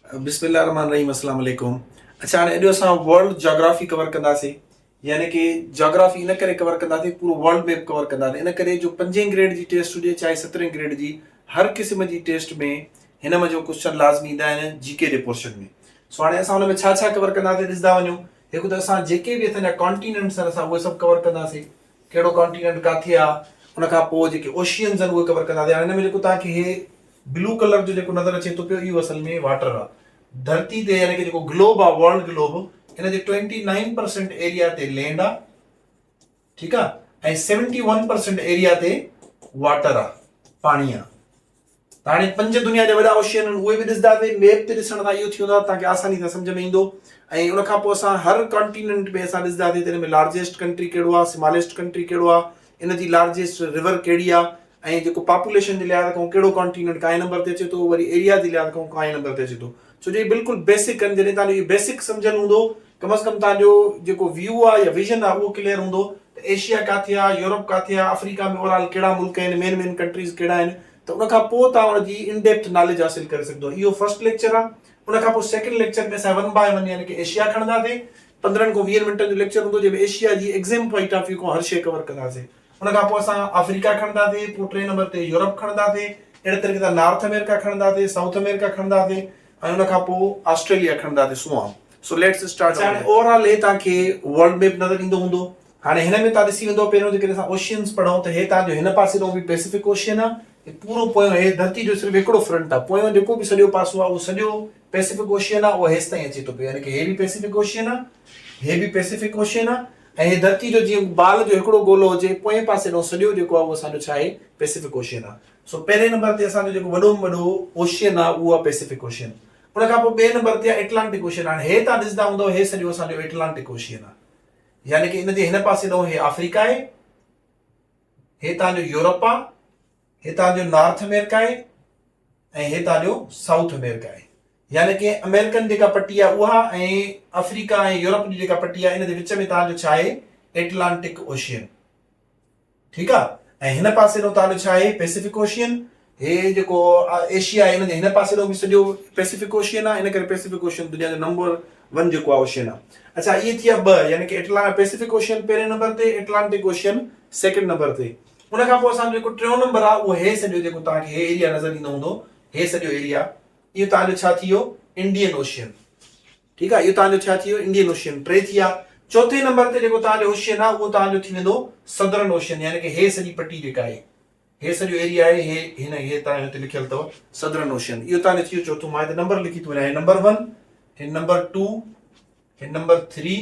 बिस्मिल्लाहिर्रहमानिर्रहीम अस्सलाम वालेकुम। अच्छा हाणे अॼु असां वर्ल्ड जोग्राफी कवर कंदासीं, यानी कि जोग्राफी इन करे कवर कंदासीं, पूरो वर्ल्ड मैप कवर कंदासीं। इन करे जो 5 ग्रेड जी टेस्ट हुजे चाहे 17 ग्रेड जी, हर क़िस्म जी टेस्ट में हिन में जो क्वेश्चन लाज़मी ईंदा आहिनि जीके जे पोर्शन में। सो हाणे असां हुन में छा छा कवर कंदासीं ॾिसंदा वञूं। हिकु त असां जेके बि असांजा कॉन्टिनेंट्स आहिनि असां उहे सभु कवर कंदासीं, कहिड़ो कॉन्टिनेंट किथे आहे। उन खां पोइ जेके ओशियन्स आहिनि उहे कवर कंदासीं। हाणे हिन में जेको तव्हांखे हे ब्लू कलर जो जेको नज़र अचे थो पियो, इहो असल में वाटर आहे। धरती ते यानी कि जेको ग्लोब आहे, वर्ल्ड ग्लोब, इन जे 29% एरिया ते लैंड आहे, ठीकु आहे, ऐं 71% एरिया ते वाटर आहे, पाणी आहे। त हाणे 5 दुनिया जा वॾा ओशियन आहिनि, उहे बि ॾिसंदासीं। मैप ते ॾिसण सां इहो थी वेंदो आहे तव्हांखे आसानी सां सम्झ में ईंदो। ऐं उन खां पोइ असां हर कॉन्टिनेंट में असां ॾिसंदासीं त हिन में लार्जेस्ट कंट्री कहिड़ो आहे, स्मॉलेस्ट कंट्री कहिड़ो आहे, इन जी लार्जेस्ट रिवर कहिड़ी आहे, ऐं जेको पॉपुलेशन जे लिहाज़ खां कहिड़ो कॉन्टिनेंट काएं नंबर ते अचे थो, वरी एरिया जे लिहाज़ खां काएं नंबर ते अचे थो। छो जो बिल्कुलु बेसिक आहिनि। जॾहिं तव्हांजो इहो बेसिक सम्झियल हूंदो, कम से कम तव्हांजो जेको व्यू आहे या विजन आहे उहो क्लियर हूंदो त एशिया किथे आहे, यूरोप किथे आहे, अफ्रीका में ओवरऑल कहिड़ा मुल्क आहिनि, मेन कंट्रीज़ कहिड़ा आहिनि। त उन खां पोइ तव्हां उनजी इन डेप्थ नॉलेज हासिल करे सघंदो। इहो फर्स्ट लेक्चर आहे। उन खां पोइ सेकंड लेक्चर में असां 1 बाय 1 यानी कि एशिया खणंदासीं। 15 खां 20 मिंटनि जो लेक्चर हूंदो जंहिंमें एशिया जी एग्जाम पॉइंट ऑफ व्यू खां हर शइ कवर कंदासीं। उन खां पोइ असां अफ्रीका खणंदासीं, पोइ 3 नंबर ते यूरोप खणंदासीं, अहिड़े तरीक़े सां नॉर्थ अमेरिका खणंदासीं, साउथ अमेरिका खणंदासीं, ऐं उन खां पोइ ऑस्ट्रेलिया खणंदासीं। So let's start. हाणे ओवरऑल हे तव्हांखे वर्ल्ड मैप नज़र ईंदो हूंदो। हाणे हिन में तव्हां ॾिसी वेंदो, पहिरियों जेकॾहिं असां ओशियन्स पढ़ूं त हे तव्हांजो हिन पासे ॾों बि पैसिफिक ओशियन आहे। पूरो पोयों हे धरती जो सिर्फ़ु हिकिड़ो फ्रंट आहे, पोयों जेको बि सॼो पासो आहे उहो सॼो पैसिफिक ओशियन आहे, उहो हेसि ताईं अचे थो पियो। यानी कि हे बि पैसिफिक ओशियन आहे, हे बि पैसिफिक ओशियन आहे, ऐं हे धरती जो जीअं बाल जो हिकिड़ो गोलो हुजे, पोएं पासे ॾों सॼो जेको आहे उहो असांजो छा आहे, पैसिफिक ओशियन आहे। सो पहिरें नंबर ते असांजो जेको वॾो में वॾो ओशियन आहे उहो आहे पैसिफिक ओशियन। उन खां पोइ ॿिए नंबर ते आहे एटलांटिक ओशियन। हाणे हे तव्हां ॾिसंदा हूंदव, हे सॼो असांजो एटलांटिक ओशियन आहे, यानी कि इन जे हिन पासे ॾों हे अफ्रीका आहे, हे तव्हांजो यूरोप आहे, हे तव्हांजो नॉर्थ अमेरिका आहे, ऐं हे तव्हांजो साउथ अमेरिका आहे। यानी कि अमेरिकन जेका पट्टी आहे उहा ऐं अफ्रीका ऐं यूरोप जी जेका पट्टी आहे, इन जे विच में तव्हांजो छा आहे, एटलांटिक ओशियन, ठीकु आहे। ऐं हिन पासे ॾों तव्हांजो छा आहे, पैसिफिक ओशियन। हे जेको एशिया आहे, इन जे हिन पासे ॾों बि सॼो पैसिफिक ओशियन आहे। इन करे पैसिफिक ओशियन दुनिया जो नंबर 1 जेको आहे ओशियन आहे। अच्छा, इहे थी विया 2, यानी कि पैसिफिक ओशियन पहिरें नंबर ते, एटलांटिक ओशियन सेकंड नंबर ते। उन खां पोइ असांजो जेको 3 नंबर आहे उहो हे सॼो जेको तव्हांखे हे एरिया नज़र ईंदो हूंदो, हे सॼो एरिया, इहो तव्हांजो छा थी वियो, इंडियन ओशियन, ठीकु आहे। इहो तव्हांजो छा थी वियो, इंडियन ओशियन। 3 थी विया। चौथे नंबर ते जेको तव्हांजो ओशियन आहे उहो तव्हांजो थी वेंदो सदर्न ओशियन, यानी कि हे सॼी पट्टी जेका आहे, हे सॼो एरिया आहे, हे तव्हांजो हिते लिखियल अथव सदर्न ओशियन। इहो तव्हांजो थी वियो चौथो। मां हिते नंबर लिखी थो वञां, हे नंबर 1, हे नंबर 2, हे नंबर 3,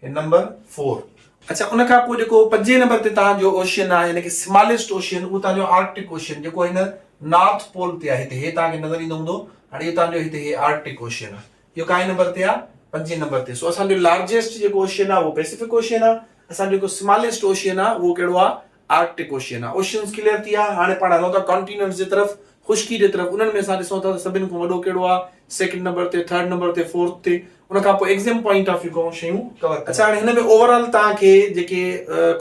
हे नंबर 4। अच्छा, उन खां पोइ जेको 5 नंबर ते तव्हांजो ओशियन आहे, यानी कि स्मॉलेस्ट ओशियन, उहो तव्हांजो आर्कटिक ओशियन, जेको हिन नॉर्थ पोल ते आहे। हिते हे तव्हांखे नज़र ईंदो हूंदो। हाणे इहो तव्हांजो हिते हे आर्कटिक ओशियन आहे। इहो काएं नंबर ते आहे, 5 नंबर ते। सो असांजो लार्जेस्ट जेको ओशियन आहे उहो पैसिफिक ओशियन आहे। असांजो जेको स्मॉलेस्ट ओशियन आहे उहो कहिड़ो आहे, आर्कटिक ओशियन आहे। ओशियन्स क्लियर थी विया। हाणे पाण हलूं था कॉन्टिनेंट्स जे तरफ़, खुश्की जे तरफ़। उन्हनि में असां ॾिसूं था सभिनि खां वॾो कहिड़ो आहे, सेकंड नंबर ते, थर्ड नंबर ते, फोर्थ ते। उन खां पोइ एग्जाम पॉइंट ऑफ व्यू खां शयूं कवर। अच्छा, हाणे हिन में ओवरऑल तव्हांखे जेके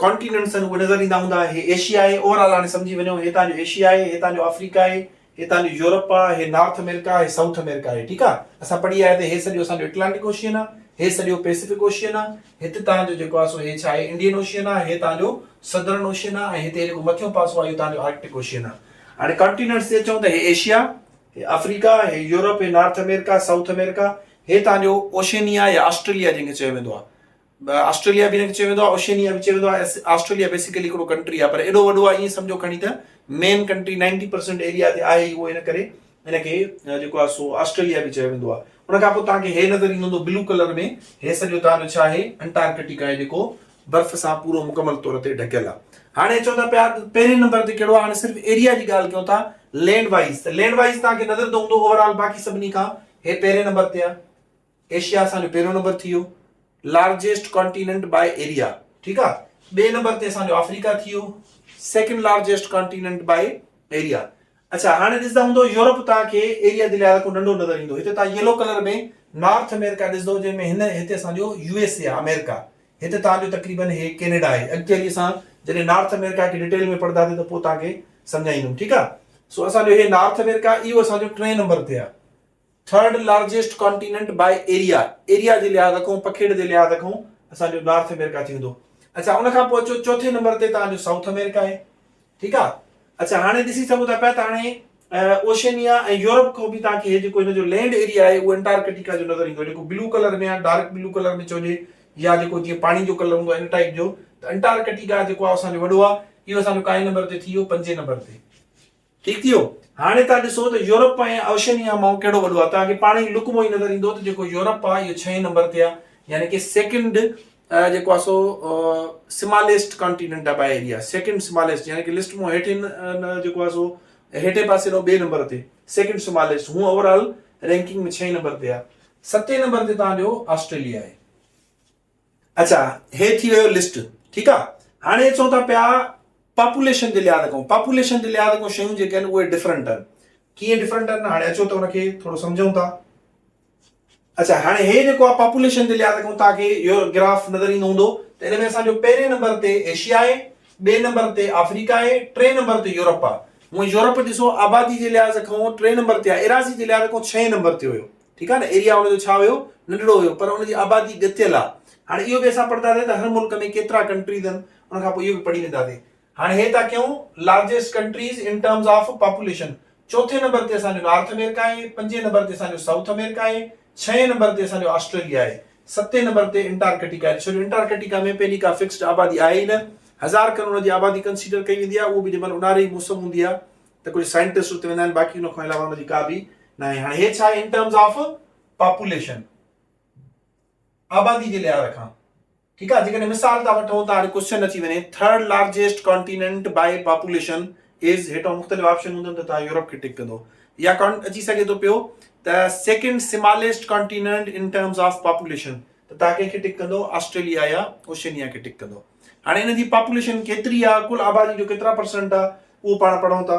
कॉन्टिनेंट्स आहिनि उहे नज़र ईंदा हूंदा। हे एशिया आहे, ओवरऑल हाणे सम्झी वञो, हे तव्हांजो एशिया आहे, हे तव्हांजो अफ्रीका आहे, हे तव्हांजो यूरोप आहे, हे नॉर्थ अमेरिका, हे साउथ अमेरिका आहे, ठीकु आहे। असां पढ़ी आया त हे सॼो असांजो एटलांटिक ओशियन आहे, हे सॼो पैसिफिक ओशियन आहे, हिते तव्हांजो जेको आहे सो हे छा आहे, इंडियन ओशियन आहे, हे तव्हांजो सदर्न ओशियन आहे, ऐं हिते जेको मथियों पासो आहे इहो तव्हांजो आर्कटिक ओशियन आहे। हाणे कॉन्टिनेंट्स ते अचूं त हे एशिया, हे अफ्रीका, हे यूरोप, हे नॉर्थ अमेरिका, साउथ अमेरिका, हे तव्हांजो ओशियनिया या ऑस्ट्रेलिया जंहिंखे चयो वेंदो आहे। ऑस्ट्रेलिया बि हिनखे चयो वेंदो आहे, ओशियनिया बि चयो वेंदो आहे। ऑस्ट्रेलिया बेसिकली हिकिड़ो कंट्री आहे, पर एॾो वॾो आहे ईअं सम्झो खणी त मेन कंट्री 90% एरिया ते आहे उहो, इन करे हिनखे जेको आहे सो ऑस्ट्रेलिया बि चयो वेंदो आहे। उन खां पोइ तव्हांखे हे नज़र ईंदो हूंदो ब्लू कलर में, हे सॼो तव्हांजो छा आहे, अंटार्कटिका आहे, जेको बर्फ़ सां पूरो मुकमल तौर ते ढकियल आहे। हाणे चओ था पिया पहिरें नंबर ते कहिड़ो आहे। हाणे सिर्फ़ु एरिया जी ॻाल्हि कयूं था, लैंड वाइज़ त लैंड वाइज़ तव्हांखे नज़र ईंदो हूंदो ओवरऑल बाक़ी सभिनी खां हे पहिरें नंबर ते आहे। एशिया असांजो पहिरियों नंबर थी वियो, लार्जेस्ट कॉन्टिनेंट बाय एरिया, ठीकु आहे। ॿिए नंबर ते असांजो अफ्रीका थी वियो, second largest continent by area. अच्छा, हाणे ॾिसंदा हूंदो यूरोप तव्हांखे एरिया जे लिहाज़ खां नंढो नज़र ईंदो। हिते तव्हां येलो कलर में नॉर्थ अमेरिका ॾिसंदो, जंहिंमें हिते असांजो यूएसए आहे, अमेरिका। हिते तव्हांजो तक़रीबन हे कैनेडा आहे। अॻिते असां जॾहिं नॉर्थ अमेरिका खे डिटेल में पढ़ंदासीं त पोइ तव्हांखे सम्झाईंदुमि, ठीकु आहे। सो असांजो हे नॉर्थ अमेरिका, इहो असांजो 3 नंबर ते आहे। Third largest continent by area, area जे लिहाज़ खां पखेड़ जे लिहाज़ खां असांजो नॉर्थ अमेरिका थींदो। अच्छा उन खां पोइ अचो चौथे नंबर ते तव्हांजो साउथ अमेरिका आहे, ठीकु आहे। अच्छा हाणे ॾिसी सघो था पिया त हाणे ओशनिया ऐं यूरोप खां बि तव्हांखे हे जेको हिन जो लैंड एरिया आहे उहो अंटार्कटिका जो नज़र ईंदो, जेको ब्लू कलर में आहे, डार्क ब्लू कलर में चइजे या जेको जीअं पाणी जो कलर हूंदो आहे इन टाइप जो, त अंटार्कटिका जेको आहे असांजो वॾो आहे, इहो असांजो काएं नंबर ते थी वियो, 5 नंबर ते, ठीकु थी वियो। हाणे तव्हां ॾिसो त यूरोप ऐं ओशनिया मां कहिड़ो वॾो आहे, तव्हांखे पाण ई लुकमो ई नज़र ईंदो त जेको यूरोप आहे इहो 6 नंबर ते आहे, यानी कि सेकंड जेको आहे सो स्मॉलेस्ट कॉन्टिनेंट आहे बाय एरिया, सेकंड स्मॉलेस्ट, यानी कि लिस्ट में हेठि जेको आहे सो हेठे पासे नो 2 नंबर ते सेकंड स्मॉलेस्ट, हूअं ओवरऑल रैंकिंग में 6 नंबर ते आहे। 7 नंबर ते तव्हांजो ऑस्ट्रेलिया आहे। अच्छा हे थी वियो लिस्ट, ठीकु आहे। हाणे अचूं था पिया पॉपुलेशन जे लिहाज़ खां, पॉपुलेशन जे लिहाज़ खां शयूं जेके आहिनि उहे डिफरेंट आहिनि। कीअं डिफरेंट आहिनि हाणे अचो त उनखे थोरो सम्झूं था। अच्छा हाणे हे जेको आहे पॉपुलेशन जे लिहाज़ खां तव्हांखे इहो ग्राफ नज़र ईंदो हूंदो त हिन में असांजो पहिरें नंबर ते एशिया आहे, 2 नंबर ते अफ्रीका आहे, 3 नंबर ते यूरोप आहे। हूअं यूरोप ॾिसो आबादी जे लिहाज़ खां 3 नंबर ते आहे, एराज़ी जे लिहाज़ खां 6 नंबर ते हुयो, ठीकु आहे न। एरिया हुनजो छा हुयो, नंढड़ो हुयो, पर हुनजी आबादी ॻतियल आहे। हाणे इहो बि असां पढ़ंदासीं त हर मुल्क में केतिरा कंट्रीज़ आहिनि, उन खां पोइ इहो बि पढ़ी वेंदासीं। हाणे हे था कयूं largest countries in terms of population. चौथे नंबर ते असांजो नॉर्थ अमेरिका आहे, 5 नंबर ते असांजो साउथ अमेरिका आहे, 6 नंबर ते असांजो ऑस्ट्रेलिया आहे, 7 नंबर ते अंटार्कटिका आहे। छो जो अंटार्कटिका में पंहिंजी का फिक्स्ड आबादी आहे ई न, 1000 करोड़ जी आबादी कंसीडर कई वेंदी आहे, उहो बि जंहिंमहिल ऊन्हारे जी मौसम हूंदी आहे त कुझु साइंटिस्ट उते वेंदा आहिनि, बाक़ी उन खां अलावा उनजी का बि न आहे। हाणे हे छा आहे इन टर्म्स ऑफ पॉपुलेशन, आबादी जे लिहाज़ खां, ठीकु आहे। जेकॾहिं मिसाल था वठूं त हाणे क्वेश्चन अची वञे third largest continent by population is, हेठां मुख़्तलिफ़ ऑप्शन हूंदनि त तव्हां यूरोप खे टिक कंदो, या अची सघे थो पियो त second smallest continent in terms of population, त तव्हां कंहिंखे टिक कंदो, ऑस्ट्रेलिया या ओशनिया खे टिक कंदो। हाणे हिन जी पॉपुलेशन केतिरी आहे, कुल आबादी जो केतिरा परसेंट आहे, उहो पाण पढ़ूं था।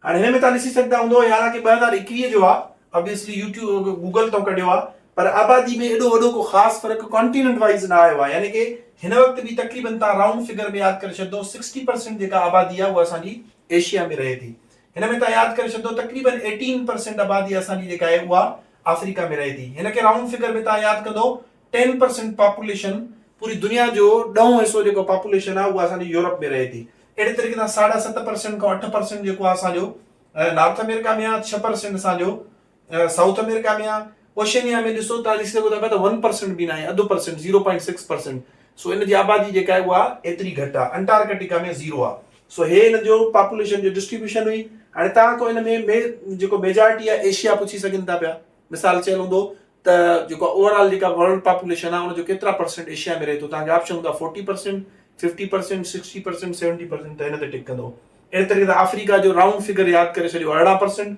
हाणे हिन में तव्हां ॾिसी सघंदा हूंदो, हालांकि 2021 जो आहे, ऑब्वियसली यूट्यूब गूगल तो कढियो आहे, पर आबादी में एॾो वॾो को ख़ासि फ़र्क़ु कॉन्टिनेंट वाइज़ न आयो आहे, यानी कि हिन वक़्तु बि तक़रीबन तव्हां राउंड फिगर में यादि करे छॾियो 60% जेका आबादी आहे उहा असांजी एशिया में रहे थी। हिन में तव्हां यादि करे छॾियो तक़रीबन 18% आबादी असांजी जेका आहे उहा अफ्रीका में रहे थी। हिन खे राउंड फिगर में तव्हां यादि कंदो 10% पॉपुलेशन, पूरी दुनिया जो 10 हिसो जेको पॉपुलेशन आहे उहा असांजी यूरोप में रहे थी। अहिड़े तरीक़े सां 7.5% खां 8% जेको आहे असांजो नॉर्थ अमेरिका में आहे, 6% असांजो साउथ अमेरिका में आहे। ओशनिया में ॾिसो तव्हां ॾिसी सघो था पिया त 1% बि न आहे, 0.5%, 0.6%। सो इन जी आबादी जेका आहे उहा एतिरी घटि आहे। अंटार्कटिका में 0 आहे। सो हे हिन जो पॉपुलेशन जो डिस्ट्रीब्यूशन हुई। हाणे तव्हां को हिन में जेको मेजॉरिटी आहे एशिया पुछी सघनि था पिया, मिसाल चयल हूंदो त जेको ओवरऑल जेका वर्ल्ड पॉपुलेशन आहे उनजो केतिरा परसेंट एशिया में रहे थो, तव्हांखे ऑप्शन हूंदा 40%, 50%, 60%, 70%, त हिन ते टिक कंदो। अहिड़े तरीक़े सां अफ्रीका जो राउंड फिगर यादि करे छॾियो 18%,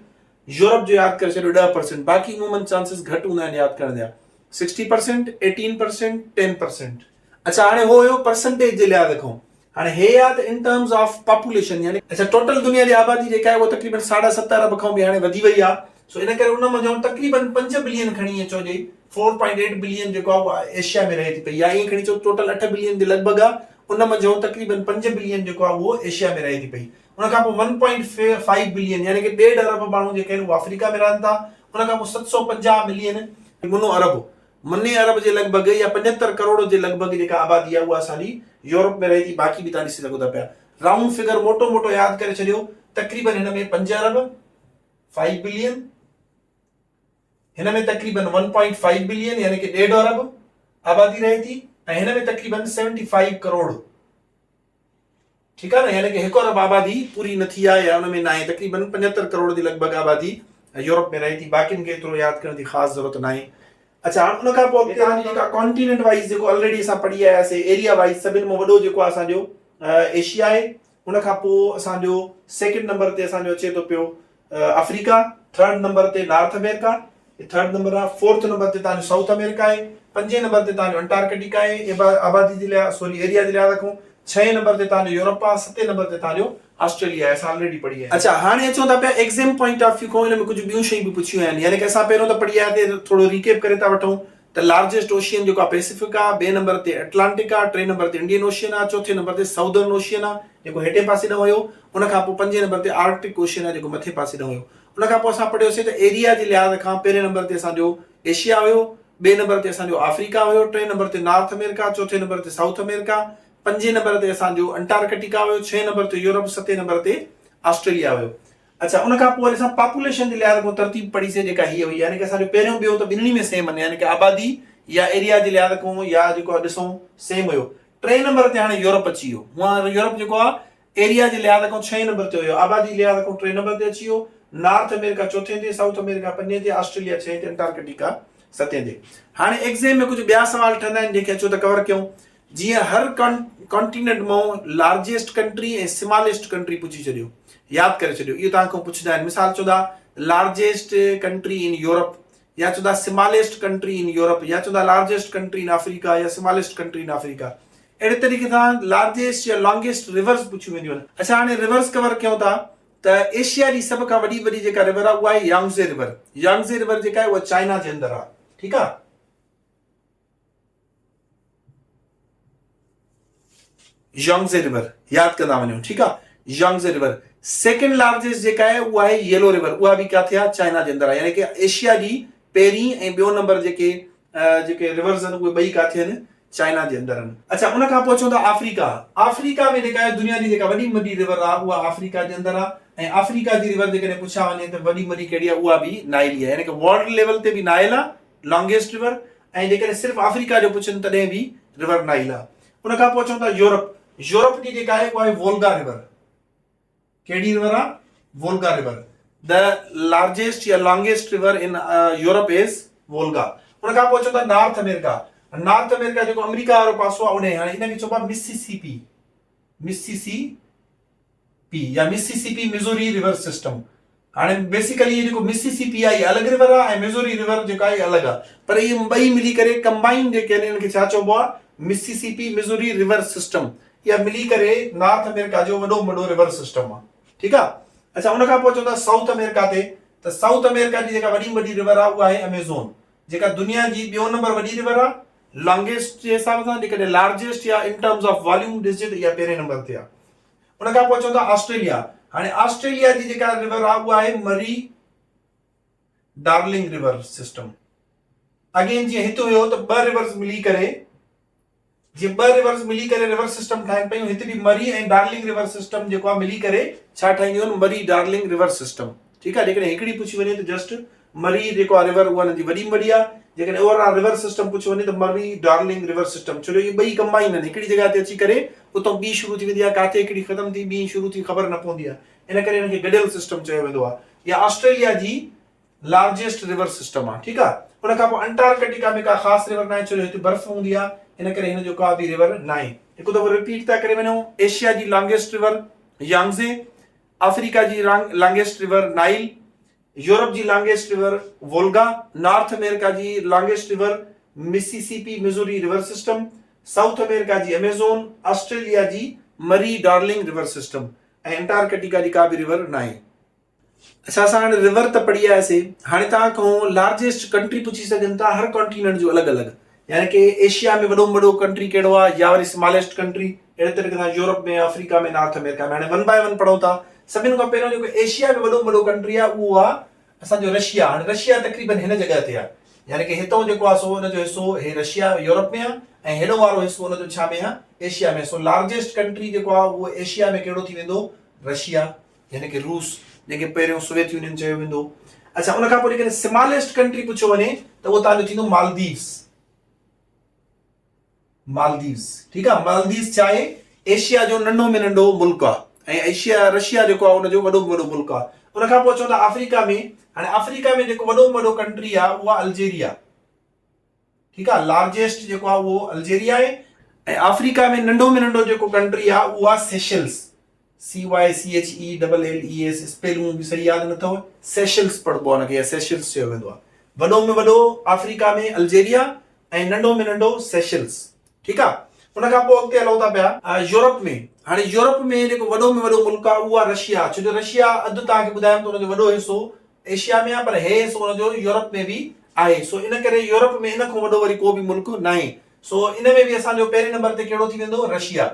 यूरोप जो यादि करे छॾियो 10%, बाक़ी उमूमन चांसिस घटि हूंदा आहिनि यादि करण जा, 60%, 18%, 10%। अच्छा हाणे हो हुयो परसेंटेज जे लिहाज़ खां। हाणे हे आहे त इन टर्म्स ऑफ पॉपुलेशन, यानी अच्छा टोटल दुनिया जी आबादी जेका आहे उहा तक़रीबन 7.5 अरब खां बि हाणे वधी वई आहे। सो इन करे उन मंझि तक़रीबन 5 बिलियन खणी अचो जे 4.8 बिलियन जेको आहे उहा एशिया में रहे थी पई, या ईअं खणी अचो टोटल 8 बिलियन जे लॻभॻि आहे, उन मंझि तक़रीबन 5 बिलियन जेको आहे उहो एशिया में रहे थी पई। उन खां पोइ 1.5 बिलियन यानी कि 1.5 अरब माण्हू जेके आहिनि उहे अफ्रीका में रहनि था। उन खां पोइ 750 मिलियन मुने अरब जे लॻभॻि या 75 करोड़ जे लॻभॻि जेका आबादी आहे उहा असांजी यूरोप में रहे थी। बाक़ी बि तव्हां ॾिसी सघो था पिया, राउंड फिगर मोटो मोटो यादि करे छॾियो, तक़रीबन हिन में 5 अरब 5 बिलियन, हिन में तक़रीबन 1.5 बिलियन यानी कि 1.5 अरब आबादी रहे थी, ऐं हिन में तक़रीबन 75 करोड़, ठीकु आहे न, यानी कि 1 अरब आबादी पूरी न थी आहे या हुन में न आहे, तक़रीबन 75 करोड़ जे लॻभॻि आबादी यूरोप में रहे थी। बाक़ियुनि खे एतिरो यादि करण जी ख़ासि ज़रूरत न आहे। अच्छा हाणे उन खां पोइ तव्हांजी जेका कॉन्टिनेंट वाइज़ जेको ऑलरेडी असां पढ़ी आयासीं, एरिया वाइज़ सभिनि में वॾो जेको आहे असांजो एशिया आहे। उन खां पोइ असांजो सेकंड नंबर ते असांजो अचे थो पियो अफ्रीका, थर्ड नंबर ते नॉर्थ अमेरिका, थर्ड नंबर आहे। फोर्थ नंबर ते तव्हांजो साउथ अमेरिका आहे, 5 नंबर ते तव्हांजो अंटार्कटिका आहे आबादी जे लिहाज़ एरिया जे लिहाज़ खां, 6 नंबर ते तव्हांजो यूरोप आहे, 7 नंबर ते तव्हांजो ऑस्ट्रेलिया आहे, असां ऑलरेडी पढ़ी आहे। अच्छा हाणे अचूं था पिया एग्ज़ाम पॉइंट ऑफ व्यू खां, हिन में कुझु ॿियूं शयूं बि पुछियूं आहिनि, यानी कि असां पहिरियों त पढ़ी आयासीं, थोरो रिकेप करे था वठूं त लार्जेस्ट ओशियन जेको आहे पैसिफिक आहे, 2 नंबर ते अटलांटिक आहे, 3 नंबर ते इंडियन ओशियन आहे, 4थे नंबर ते साउदर्न ओशियन आहे जेको हेठे पासे न हुयो, उन खां पोइ 5 नंबर ते आर्कटिक ओशियन आहे जेको मथे पासे न हुयो। उन खां पोइ असां पढ़ियोसीं त एरिया जे लिहाज़ खां पहिरें नंबर ते असांजो एशिया हुयो, ॿिए नंबर ते असांजो अफ्रीका हुयो, टे नंबर ते नॉर्थ अमेरिका, चौथे नंबर ते साउथ अमेरिका, पंजे नंबर ते असांजो अंटार्कटिका हुयो, छहें नंबर ते यूरोप, सतें नंबर ते ऑस्ट्रेलिया हुयो। अच्छा, उन खां पोइ असां पॉपुलेशन जे लिहाज़ खां तरतीब पढ़ीसीं जेका हीअ हुई, यानी कि असांजो पहिरियों ॿियो त ॿिन्ही में सेम आहिनि, यानी कि आबादी या एरिया जे लिहाज़ खां या जेको ॾिसूं सेम हुयो। टे नंबर ते हाणे यूरोप अची वियो। हूअं यूरोप जेको आहे एरिया जे लिहाज़ खां छहें नंबर ते हुयो, आबादी जे लिहाज़ खां टे नंबर ते अची वियो, नॉर्थ अमेरिका चौथे ते, साउथ अमेरिका पंजे ते, ऑस्ट्रेलिया छहें ते, अंटार्कटिका सतें ते। हाणे एग्ज़ाम में कुझु ॿिया सवाल ठहंदा आहिनि जेके अचो त कवर कयूं। जीअं हर कॉन्टिनेंट मां लार्जेस्ट कंट्री ऐं स्मॉलेस्ट कंट्री पुछी छॾियो, यादि करे छॾियो, इहो तव्हां खां पुछंदा आहिनि। मिसाल चोदा लार्जेस्ट कंट्री इन यूरोप, या चोदा स्मॉलेस्ट कंट्री इन यूरोप, या चोदा लार्जेस्ट कंट्री इन अफ्रीका, या स्मॉलेस्ट कंट्री इन अफ्रीका। अहिड़े तरीक़े सां लार्जेस्ट या लॉन्गेस्ट रिवर्स पुछियूं वेंदियूं आहिनि। अच्छा, हाणे रिवर्स कवर कयूं था त एशिया जी सभ खां वॾी जेका रिवर आहे उहा आहे यांगज़े रिवर। यांगज़े रिवर जेका आहे उहा चाइना जे अंदरि आहे। ठीकु आहे, यांगज़े रिवर यादि कंदा वञो। ठीकु आहे, यांगज़े रिवर। सेकेंड लार्जेस्ट जेका आहे उहा आहे येलो रिवर, उहा बि किथे आहे, चाइना जे अंदरि आहे। यानी कि एशिया जी पहिरीं ऐं ॿियो नंबर जेके रिवर्स आहिनि उहे ॿई किथे आहिनि, चाइना जे अंदरि आहिनि। अच्छा, उन खां पोइ अचूं था अफ्रीका। अफ्रीका में जेका आहे दुनिया जी जेका वॾी रिवर आहे उहा अफ्रीका जे अंदरि आहे। ऐं अफ्रीका जी रिवर जेकॾहिं पुछा वञे त वॾी कहिड़ी आहे, उहा बि नाइल आहे। यानी कि वर्ल्ड लेवल ते बि नाइल आहे, लॉन्गेस्ट रिवर। ऐं जेकॾहिं सिर्फ़ु अफ्रीका जो पुछनि तॾहिं बि रिवर नाइल आहे। उन खां पोइ अचूं था यूरोप। यूरोप जी जेका आहे उहा आहे वोल्गा रिवर। कहिड़ी रिवर आहे? Volga river. द लार्जेस्ट या longest river in Europe is Volga. उन खां पोइ अचूं था नॉर्थ अमेरिका। नॉर्थ अमेरिका जेको अमेरिका वारो पासो आहे उन, हाणे इनखे चइबो आहे मिसिसिपी, या मिसिसिपी मिज़ोरी रिवर सिस्टम। हाणे बेसिकली जेको मिसिसिपी आहे अलॻि रिवर आहे ऐं मिज़ोरी रिवर जेका आहे अलॻि आहे, पर इहे ॿई मिली करे कंबाइन जेके आहिनि इनखे छा चइबो आहे? Mississippi Missouri river system. या मिली करे नॉर्थ अमेरिका जो वॾो रिवर सिस्टम आहे। ठीकु आहे। अच्छा, उन खां पोइ चवंदा साउथ अमेरिका ते, त साउथ अमेरिका जी जेका वॾी रिवर आहे उहा आहे अमेज़ोन, जेका दुनिया जी ॿियो नंबर वॾी रिवर आहे। लॉन्गेस्ट जे हिसाब सां जेकॾहिं लार्जेस्ट या इन टर्म्स ऑफ वॉल्यूम ॾिसजे त इहा पहिरें नंबर ते आहे। उन खां पोइ चवंदा ऑस्ट्रेलिया। हाणे ऑस्ट्रेलिया जी जेका रिवर आहे उहा आहे मरी डार्लिंग रिवर सिस्टम। अगेन जीअं हिते हुयो त ॿ रिवर्स मिली करे, जीअं ॿ रिवर्स मिली करे रिवर सिस्टम ठाहिनि पियूं, हिते बि मरी ऐं डार्लिंग रिवर सिस्टम जेको आहे मिली करे छा ठाहींदियूं आहिनि? मरी डार्लिंग रिवर सिस्टम। ठीकु आहे, जेकॾहिं हिकिड़ी पुछी वञे त जस्ट मरी जेको आहे रिवर उहा हुनजी वॾी में वॾी आहे। जेकॾहिं ओवरऑल रिवर सिस्टम पुछी वञे त मरी डार्लिंग रिवर सिस्टम, छो जो इहे ॿई कंबाइन आहिनि, हिकिड़ी जॻह ते अची करे उतां ॿी शुरू थी वेंदी आहे, काथे हिकिड़ी ख़तम थी ॿी शुरू थी ख़बर न पवंदी आहे, इन करे हिनखे गॾियल सिस्टम चयो वेंदो आहे। या ऑस्ट्रेलिया जी लार्जेस्ट रिवर सिस्टम आहे। ठीकु आहे। उन खां पोइ अंटार्कटिका में का ख़ासि रिवर न आहे, छो जो हिते बर्फ़ हूंदी आहे, इन करे हिन जो का बि रिवर न आहे। हिकु दफ़ो रिपीट था करे वञूं। एशिया जी लॉन्गेस्ट रिवर यांगज़े, अफ्रीका जी लॉन्गेस्ट रिवर नाइल, यूरोप जी longest river Volga, north America जी longest river Mississippi Missouri river system, south America जी अमेज़ोन, ऑस्ट्रेलिया जी मरी डार्लिंग रिवर सिस्टम, ऐं अंटार्कटिका जी का बि रिवर न आहे। अच्छा, असां हाणे रिवर त पढ़ी आयासीं। हाणे तव्हां खां लार्जेस्ट कंट्री पुछी सघनि था, हर कॉन्टिनेंट जो अलॻि अलॻि। यानी कि एशिया में वॾो कंट्री कहिड़ो आहे, या वरी स्मॉलेस्ट कंट्री, अहिड़े तरीक़े सां यूरोप में, अफ्रीका में, नॉर्थ अमेरिका में। हाणे वन बाय वन पढ़ूं था। सभिनि खां पहिरियों जेको एशिया में वॾो कंट्री आहे उहो आहे असांजो रशिया। हाणे रशिया तक़रीबन हिन जॻह ते आहे, यानी कि हितां जेको आहे सो हुनजो हिसो हे रशिया यूरोप में आहे, ऐं हेॾो वारो हिसो हुनजो छा में आहे? एशिया में। सो लार्जेस्ट कंट्री जेको आहे उहो एशिया में कहिड़ो थी वेंदो? रशिया, यानी कि रूस, जंहिंखे पहिरियों सोवियत यूनियन चयो वेंदो। अच्छा, उन खां पोइ जेकॾहिं स्मॉलेस्ट कंट्री पुछियो वञे त उहो तव्हांजो थींदो मालदीव्स। ठीकु आहे। मालदीव्स छा आहे? एशिया जो नंढो में नंढो मुल्क आहे, ऐं रशिया जेको आहे उनजो वॾो में वॾो मुल्क आहे। उन खां पोइ अचूं था अफ्रीका में। हाणे अफ्रीका में जेको वॾो में वॾो कंट्री आहे उहा अल्जेरिया। ठीकु आहे, लार्जेस्ट जेको आहे उहो अल्जेरिया आहे। ऐं अफ्रीका में नंढो जेको कंट्री आहे उहा सेशल्स, CYCHELLES, स्पेलिंग बि सही यादि न अथव, सेशल्स पढ़बो आहे हुनखे, सेशल्स चयो वेंदो आहे। वॾो में वॾो अफ्रीका में अल्जेरिया ऐं नंढो में नंढो सेशल्स। ठीकु आहे। उन खां पोइ अॻिते हलूं था पिया यूरोप में। हाणे यूरोप में जेको वॾो में वॾो मुल्क आहे उहा रशिया, छो जो रशिया अधु तव्हांखे ॿुधायां थो हुनजो वॾो हिसो एशिया में आहे, पर हे हिसो हुनजो यूरोप में बि आहे। सो इन करे यूरोप में इन खां वॾो वरी को बि मुल्क न आहे। सो इन में बि असांजो पहिरें नंबर ते कहिड़ो थी वेंदो? रशिया।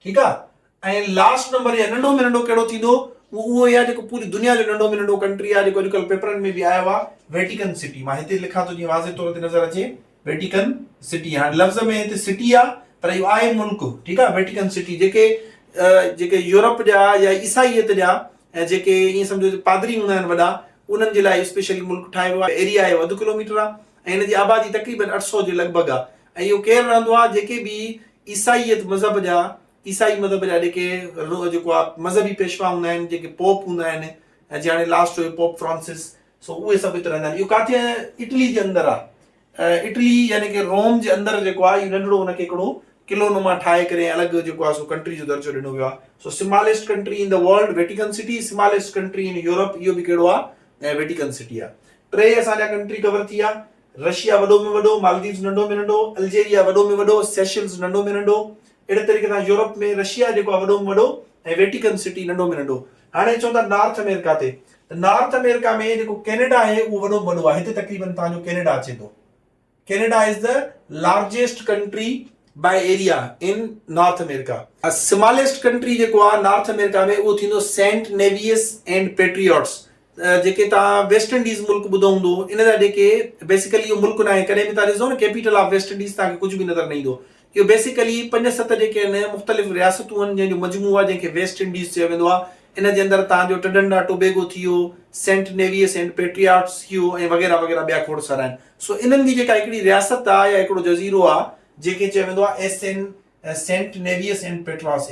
ठीकु आहे। ऐं लास्ट नंबर या नंढो में नंढो कहिड़ो थींदो? उहो ई आहे जेको पूरी दुनिया जो नंढो में नंढो कंट्री आहे, जेको अॼुकल्ह पेपरनि में बि आयो आहे, वेटिकन सिटी। मां हिते लिखां थो जीअं वाज़े तौर ते नज़र अचे, वेटिकन सिटी। हाणे लफ़्ज़ में हिते सिटी आहे पर इहो आहे मुल्क, ठीकु आहे। वेटिकन सिटी जेके यूरोप जा या ईसाईयत जा ऐं जेके ईअं सम्झो पादरी हूंदा आहिनि वॾा, उन्हनि जे लाइ स्पेशली मुल्क ठाहियो आहे। एरिया आहे 1 किलोमीटर आहे ऐं हिन जी आबादी तक़रीबन 800 जे लॻभॻि आहे। ऐं इहो केरु रहंदो आहे? जेके बि ईसाईयत मज़हब जा, ईसाई मज़हब जा जेके जेको आहे मज़हबी पेशवा हूंदा आहिनि, जेके पोप हूंदा आहिनि, ऐं जीअं हाणे लास्ट हुयो पोप फ्रांसिस, सो उहे सभु हिते रहंदा आहिनि। इहो काथे आहे? इटली जे अंदरि आहे। इटली यानी कि रोम जे अंदरि जेको आहे इहो नंढिड़ो हुनखे हिकिड़ो किलो नुमा ठाहे करे अलॻि जेको आहे सो कंट्री जो दर्जो ॾिनो वियो आहे। सो smallest country in the world Vatican city, smallest country in Europe, इहो बि कहिड़ो आहे? ऐं वेटिकन सिटी आहे। 3 असांजा कंट्री कवर थी विया। रशिया वॾो में वॾो, मालदीव्स नंढो में नंढो, अल्जेरिया वॾो में वॾो, सेशल्स नंढो में नंढो। अहिड़े तरीक़े सां यूरोप में रशिया जेको आहे वॾो में वॾो ऐं वेटिकन सिटी नंढो में नंढो। हाणे चवनि था नॉर्थ अमेरिका ते, त नॉर्थ अमेरिका में जेको कैनेडा आहे उहो वॾो में वॾो आहे। हिते तक़रीबन तव्हांजो कैनेडा अचे थो। Canada is the largest country by area in North America. Smallest country जेको आहे नॉर्थ अमेरिका में उहो थींदो सेंट नेवियस एंड पेट्रियट्स। जेके तव्हां वेस्ट इंडीज़ मुल्क ॿुधो हूंदो, इन जा जेके बेसिकली इहो मुल्क न आहे, कॾहिं बि तव्हां ॾिसो न कैपिटल ऑफ वेस्ट इंडीज़ तव्हांखे कुझु बि नज़र न ईंदो। इहो बेसिकली 5-7 जेके आहिनि मुख़्तलिफ़ रियासतूं आहिनि जंहिंजो मजमू आहे, जंहिंखे वेस्ट इंडीज़ चयो वेंदो आहे। इन जे अंदरि तव्हांजो टडंडा टोबेगो थी वियो, सेंट नेवियस एंड पेट्रियट्स थी वियो ऐं वग़ैरह वग़ैरह ॿिया खोड़ सारा आहिनि। सो इन्हनि जी जेका हिकिड़ी रियासत आहे या हिकिड़ो जज़ीरो आहे, जेके चयो वेंदो आहे सेंट नेवियस एंड पेट्रियट्स,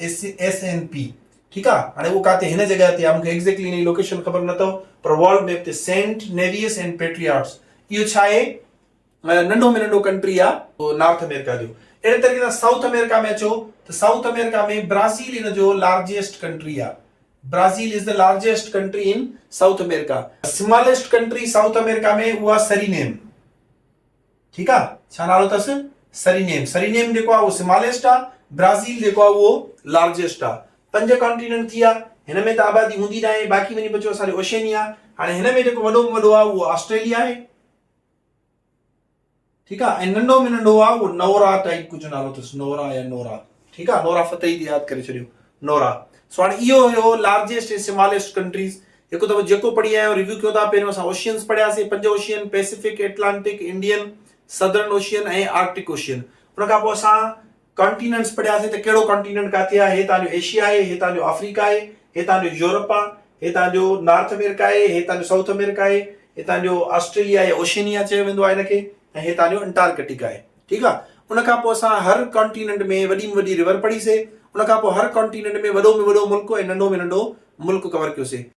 SNP, ठीकु आहे। हाणे उहो काथे हिन जॻह ते आहे, मूंखे एक्ज़ैक्टली हिन जी लोकेशन ख़बर न अथव, पर वर्ल्ड मैप ते सेंट नेवियस एंड पेट्रियट्स इहो छा आहे? नंढो में नंढो कंट्री आहे नॉर्थ अमेरिका जो। अहिड़े तरीक़े सां साउथ अमेरिका में अचो त साउथ अमेरिका में ब्राज़ील इन जो लार्जेस्ट कंट्री आहे। Brazil is the largest country in south America. Smallest country south America में उहा सरीनेम, ठीकु आहे। छा नालो अथसि? सरीनेम। सरीनेम जेको आहे उहो स्मॉलेस्ट आहे, ब्राज़ील जेको आहे उहो लार्जेस्ट आहे। 5 कॉन्टिनेंट थी विया। हिन में त आबादी हूंदी न आहे, बाक़ी वञी बचो असांजो ओशनिया। हाणे हिन में जेको वॾो में वॾो आहे उहो ऑस्ट्रेलिया आहे, ठीकु आहे। ऐं नंढो में नंढो आहे उहो नोरा टाइप कुझु नालो अथसि, नोरा या नोरा, ठीकु आहे। नोरा फतेही यादि करे छॾियो, नोरा। सो हाणे इहो हुयो लार्जेस्ट ऐं स्मॉलेस्ट कंट्रीज़। हिकु दफ़ो जेको पढ़ी आया रिव्यू कयो था। पहिरियों असां ओशियन्स पढ़ियासीं, 5 ocean, Pacific, Atlantic, Indian, southern ocean ऐं आर्टिक ओशियन। उन खां पोइ असां कॉन्टिनेंट्स पढ़ियासीं त कहिड़ो कॉन्टिनेंट काथे आहे। हे तव्हांजो एशिया आहे, हे तव्हांजो अफ्रीका आहे, हे तव्हांजो यूरोप आहे, हे तव्हांजो नॉर्थ अमेरिका आहे, हे तव्हांजो साउथ अमेरिका आहे, हे तव्हांजो ऑस्ट्रेलिया या ओशिनिया चयो वेंदो आहे हिनखे, ऐं हे तव्हांजो अंटार्कटिका आहे, ठीकु आहे। उन खां पोइ असां हर कॉन्टिनेंट में वॾी में वॾी रिवर पढ़ीसीं। उन खां पोइ हर कॉन्टिनेंट में वॾो मुल्क ऐं नंढो में नंढो मुल्क कवर कयोसीं।